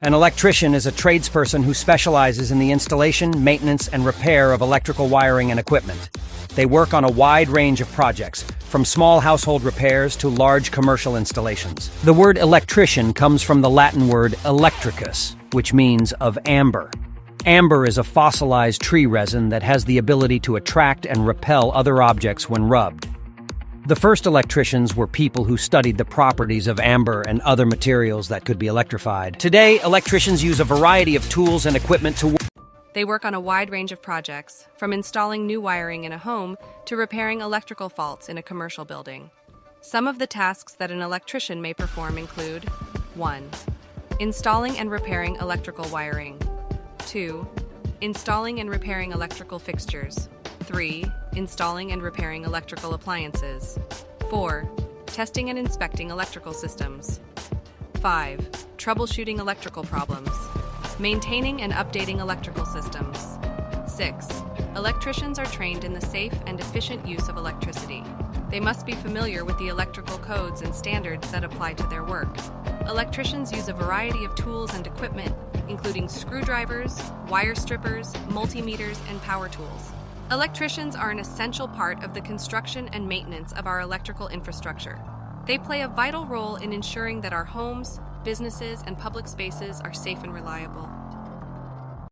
An electrician is a tradesperson who specializes in the installation, maintenance, and repair of electrical wiring and equipment. They work on a wide range of projects, from small household repairs to large commercial installations. The word electrician comes from the Latin word electricus, which means of amber. Amber is a fossilized tree resin that has the ability to attract and repel other objects when rubbed. The first electricians were people who studied the properties of amber and other materials that could be electrified. Today, electricians use a variety of tools and equipment to work. They work on a wide range of projects, from installing new wiring in a home to repairing electrical faults in a commercial building. Some of the tasks that an electrician may perform include 1. Installing and repairing electrical wiring. 2. Installing and repairing electrical fixtures. 3. Installing and repairing electrical appliances. 4. Testing and inspecting electrical systems. 5. Troubleshooting electrical problems. Maintaining and updating electrical systems. 6. Electricians are trained in the safe and efficient use of electricity. They must be familiar with the electrical codes and standards that apply to their work. Electricians use a variety of tools and equipment, including screwdrivers, wire strippers, multimeters, and power tools. Electricians are an essential part of the construction and maintenance of our electrical infrastructure. They play a vital role in ensuring that our homes, businesses, and public spaces are safe and reliable.